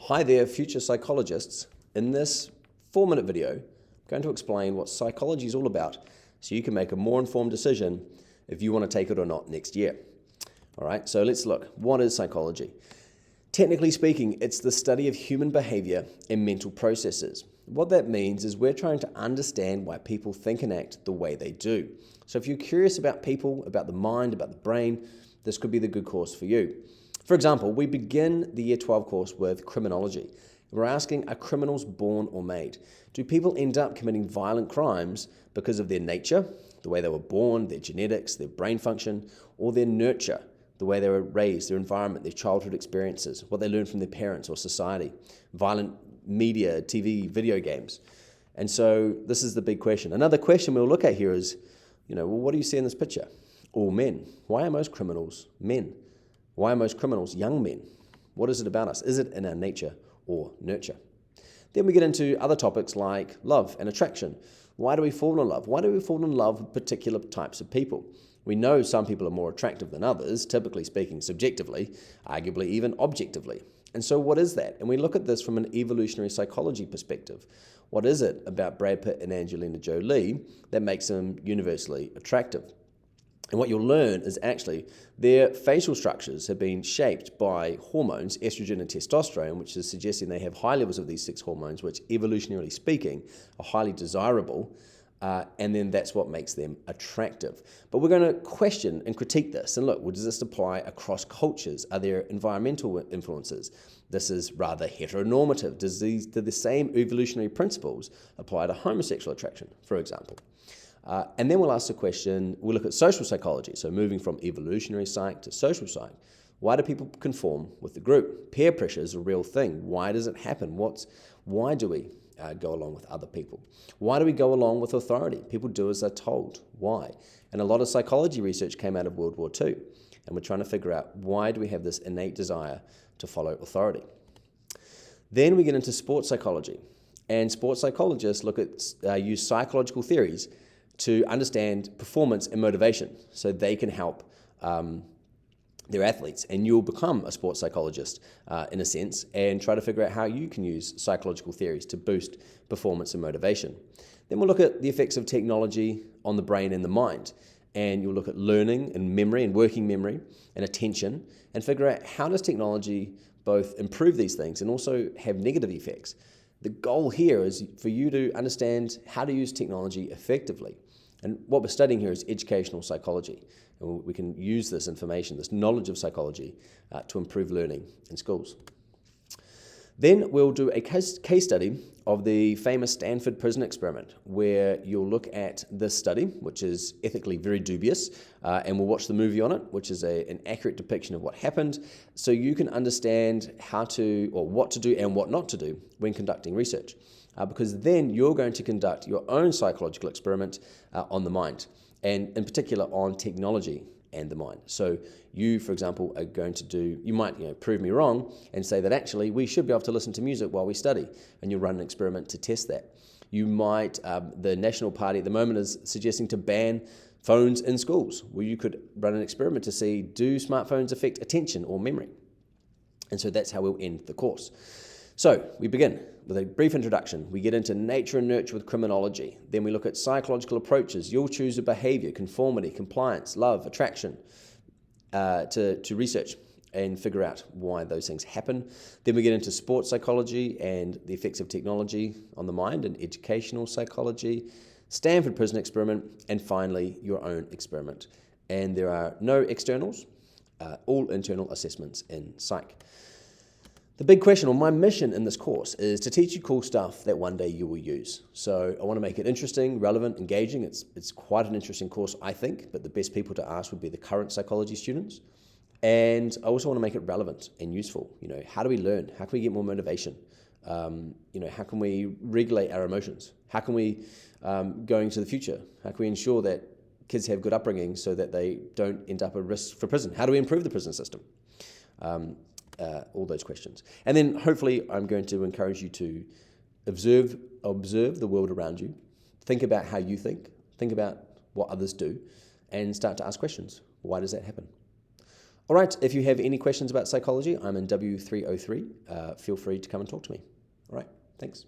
Hi there, future psychologists. In this 4-minute video, I'm going to explain what psychology is all about so you can make a more informed decision if you want to take it or not next year. All right, so let's look. What is psychology? Technically speaking, it's the study of human behavior and mental processes. What that means is we're trying to understand why people think and act the way they do. So if you're curious about people, about the mind, about the brain, this could be the good course for you. For example, we begin the Year 12 course with Criminology. We're asking, are criminals born or made? Do people end up committing violent crimes because of their nature, the way they were born, their genetics, their brain function, or their nurture, the way they were raised, their environment, their childhood experiences, what they learned from their parents or society, violent media, TV, video games? And so this is the big question. Another question we'll look at here is, what do you see in this picture? All men. Why are most criminals men? Why are most criminals young men? What is it about us? Is it in our nature or nurture? Then we get into other topics like love and attraction. Why do we fall in love? Why do we fall in love with particular types of people? We know some people are more attractive than others, typically speaking subjectively, arguably even objectively. And so what is that? And we look at this from an evolutionary psychology perspective. What is it about Brad Pitt and Angelina Jolie that makes them universally attractive? And what you'll learn is actually their facial structures have been shaped by hormones, estrogen and testosterone, which is suggesting they have high levels of these 6 hormones, which evolutionarily speaking are highly desirable, and then that's what makes them attractive. But we're going to question and critique this. And look, does this apply across cultures? Are there environmental influences? This is rather heteronormative. Do the same evolutionary principles apply to homosexual attraction, for example? And then we'll ask the question, we'll look at social psychology, so moving from evolutionary psych to social psych. Why do people conform with the group? Peer pressure is a real thing. Why does it happen? Why do we go along with other people? Why do we go along with authority? People do as they're told. Why? And a lot of psychology research came out of World War II, and we're trying to figure out why do we have this innate desire to follow authority. Then we get into sports psychology, and sports psychologists use psychological theories to understand performance and motivation so they can help their athletes. And you'll become a sports psychologist in a sense and try to figure out how you can use psychological theories to boost performance and motivation. Then we'll look at the effects of technology on the brain and the mind. And you'll look at learning and memory and working memory and attention and figure out how does technology both improve these things and also have negative effects. The goal here is for you to understand how to use technology effectively. And what we're studying here is educational psychology. And we can use this information, this knowledge of psychology, to improve learning in schools. Then we'll do a case study of the famous Stanford prison experiment, where you'll look at this study, which is ethically very dubious, and we'll watch the movie on it, which is an accurate depiction of what happened, so you can understand what to do and what not to do when conducting research. Because then you're going to conduct your own psychological experiment on the mind, and in particular on technology and the mind. So you, for example, are going to you might prove me wrong and say that actually we should be able to listen to music while we study, and you'll run an experiment to test that. You might, the National Party at the moment is suggesting to ban phones in schools, where you could run an experiment to see, do smartphones affect attention or memory? And so that's how we'll end the course. So we begin with a brief introduction. We get into nature and nurture with criminology. Then we look at psychological approaches. You'll choose a behavior, conformity, compliance, love, attraction to research and figure out why those things happen. Then we get into sports psychology and the effects of technology on the mind, and educational psychology, Stanford prison experiment, and finally your own experiment. And there are no externals, all internal assessments in Psych. The big question, or my mission in this course, is to teach you cool stuff that one day you will use. So I want to make it interesting, relevant, engaging. It's quite an interesting course, I think, but the best people to ask would be the current psychology students. And I also want to make it relevant and useful. How do we learn? How can we get more motivation? How can we regulate our emotions? How can we, go into the future, how can we ensure that kids have good upbringing so that they don't end up at risk for prison? How do we improve the prison system? All those questions. And then hopefully I'm going to encourage you to observe the world around you, think about how you think about what others do, and start to ask questions. Why does that happen? All right, if you have any questions about psychology, I'm in W303. Feel free to come and talk to me. All right, thanks.